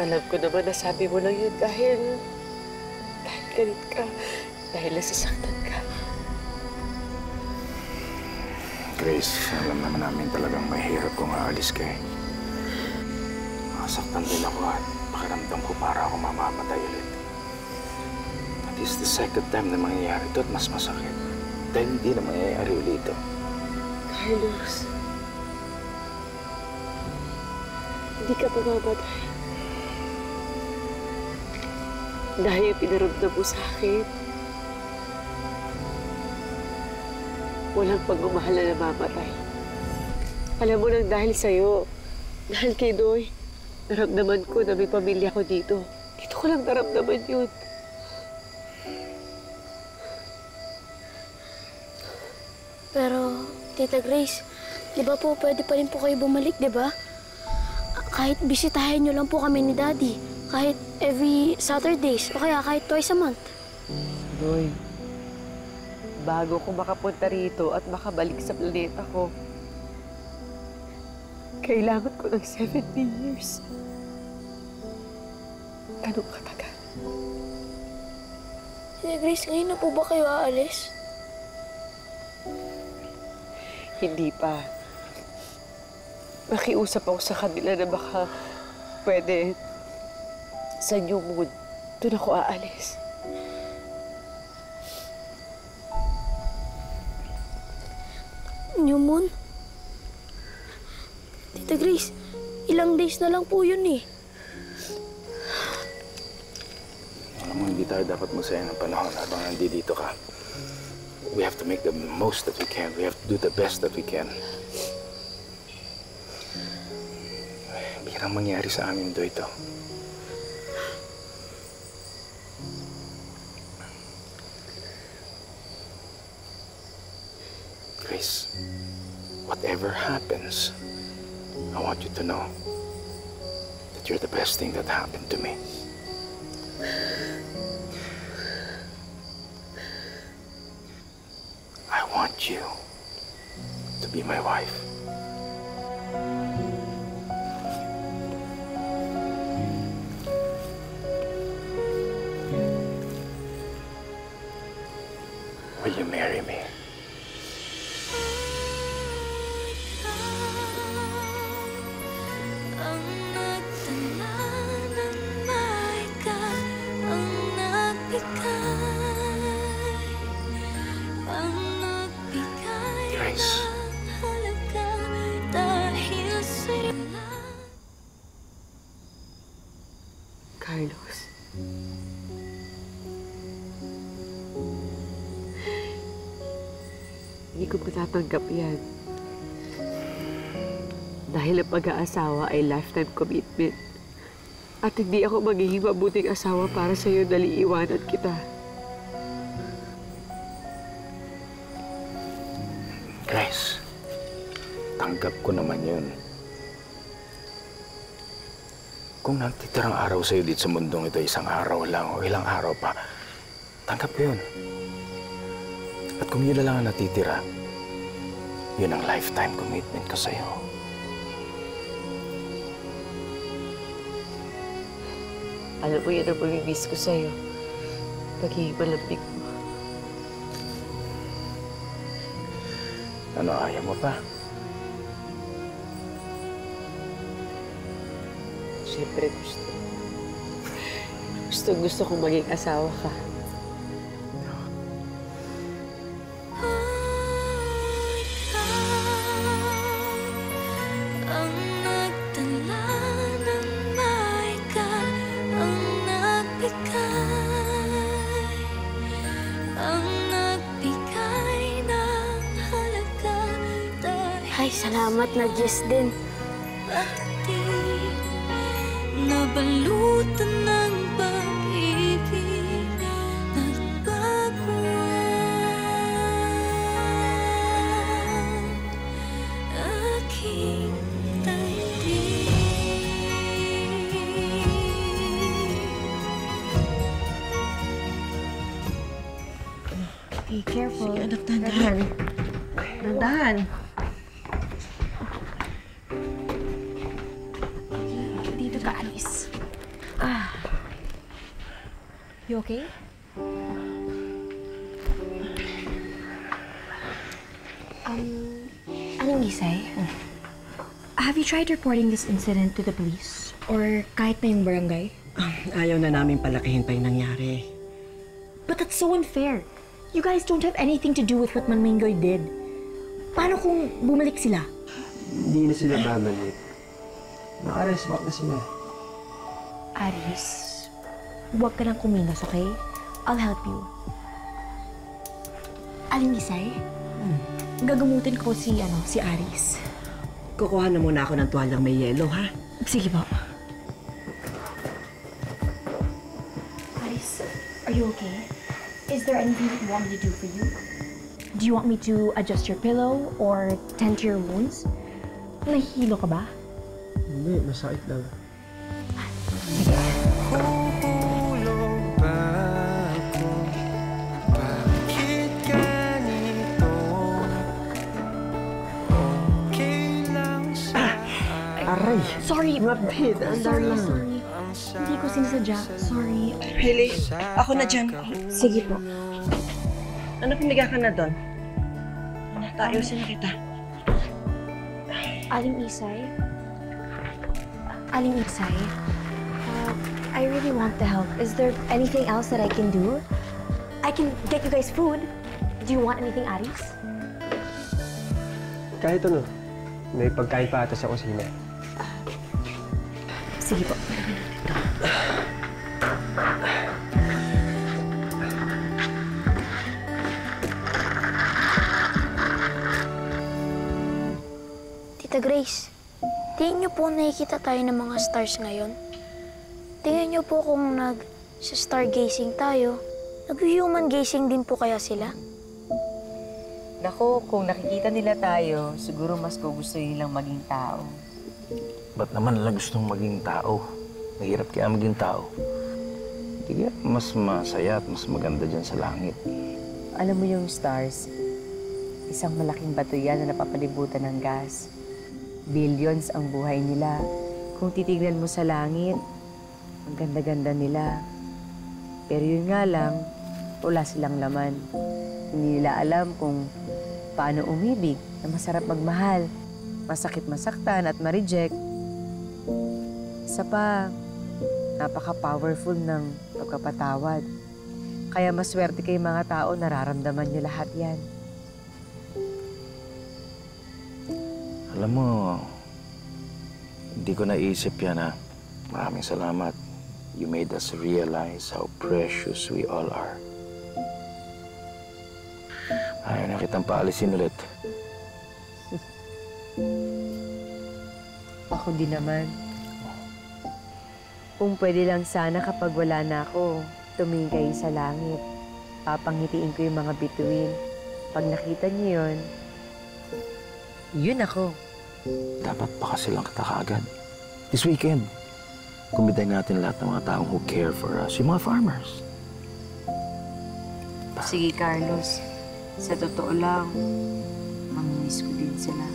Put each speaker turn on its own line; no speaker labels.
Alam ko naman na sabi mo lang yun dahil galit ka, dahil nasasaktan ka.
Grace, alam naman namin talagang mahirap kung aalis ka eh. Masaktan din ako at pakiramdam ko para ako mamamatay ulit. At it's the second time na mangyayari ito at mas masakit. Dahil hindi na mangyayari ulit ito.
Carlos, hindi ka mamamatay. Dahil pinaramdam mo sa akin, walang pagmamahal na namamatay. Alam mo nang dahil sa'yo, dahil kay Noy, naramdaman ko na may pamilya ko dito. Dito ko lang naramdaman yun.
Pero, Tita Grace, di ba po pwede pa rin po kayo bumalik, di ba? Kahit bisitahin niyo lang po kami ni Daddy. Kahit every Saturdays o kaya kahit twice a month.
Noy, bago ko makapunta rito at makabalik sa planeta ko, kailangan ko ng 70 years. Ganun katagal.
Tita Grace, ngayon na po ba kayo aalis?
Hindi pa. Nakiusap ako sa kanila na baka pwede sa New Moon. Doon ako aalis.
New Moon? Tita Grace, ilang days na lang po yun eh.
Alam mo, hindi tayo dapat magsayang ng panahon habang nandito ka. We have to make the most that we can. We have to do the best that we can. Bihirang mangyari sa amin ito. Grace, whatever happens, I want you to know that you're the best thing that happened to me. I want you to be my wife. Will you marry me? Grace.
Carlos. Hindi ko matatanggap yan. Dahil ang pag-aasawa ay lifetime commitment. At hindi ako magiging mabuting asawa para sa'yo dahil iiwanan kita.
Grace, tanggap ko naman yun. Kung nagtitirang araw sa'yo dito sa mundong ito, isang araw lang o ilang araw pa, tanggap ko yun. At kung yun na lang ang natitira, yun ang lifetime commitment ko sa'yo.
Alam mo, yun ang mamimiss ko sa'yo. Pagiging malambing mo.
Ano, ayaw mo pa?
Siyempre gusto kong maging asawa ka.
Ay, salamat na Jess din.
Nabalutan ng pag-ibig, nagbago ang aking daigdig.
Be careful.
Sige, anak, dandahan. Dandahan.
Dito ka, Alice. You okay? Aling Isay, have you tried reporting this incident to the police? Or kahit na yung barangay?
Ayaw na namin palakihin pa yung nangyari.
But that's so unfair. You guys don't have anything to do with what Manmingoy did. Paano kung bumalik sila?
Hindi na sila babalik. Naka-arrest back na sila.
Aris, huwag ka nang kumilos, okay? I'll help you. Aling Isay, gagamutin ko si Aris.
Kukuha na muna ako ng tuwalang may yelo, ha?
Sige po. Aris, are you okay? Is there anything that you want me to do for you? Do you want me to adjust your pillow or tend to your wounds? Nahihilo ka ba?
Hindi, masakit lang. Aray!
Sorry! Mabit, andar lang.
Sorry. Hindi ko sinasadya. Sorry.
Hailey, ako na dyan.
Sige po.
Ano piniga ka na doon? Ayusin na kita.
Aling Isay? Aling Isay? I really want to help. Is there anything else that I can do? I can get you guys food. Do you want anything, Aris?
Kahit ano, may pagkain pa ata sa kusina.
Sige po.
Tita Grace, tingin niyo po nakikita tayo ng mga stars ngayon? Tingin niyo po kung nag-stargazing tayo, nag-human gazing din po kaya sila?
Naku, kung nakikita nila tayo, siguro mas gugustuhin nilang maging tao.
Ba't naman nila gustong maging tao? Mahirap kaya maging tao. Hindi kaya mas masaya at mas maganda dyan sa langit.
Alam mo yung stars, isang malaking bato yan na napapalibutan ng gas. Billions ang buhay nila. Kung titignan mo sa langit, ang ganda-ganda nila. Pero yun nga lang, wala silang laman. Hindi nila alam kung paano umibig na masarap magmahal, masakit masaktan at ma-reject. Isa pa, napaka-powerful ng pagkapatawad. Kaya maswerte kayong mga tao, nararamdaman niyo lahat yan.
Alam mo, hindi ko naisip yan ha. Maraming salamat. You made us realize how precious we all are. Ayaw na kitang paalisin ulit.
Ako din naman. Kung pwede lang sana kapag wala na ako, tumingin kayo sa langit. Papangitiin ko yung mga bituin. Pag nakita niyo yun, yun ako.
Dapat pa kasi lang kita kaagad. This weekend, kumbiday natin lahat ng mga taong who care for us. Yung mga farmers.
Sige, Carlos. Sa totoo lang, mamimiss ko din sila.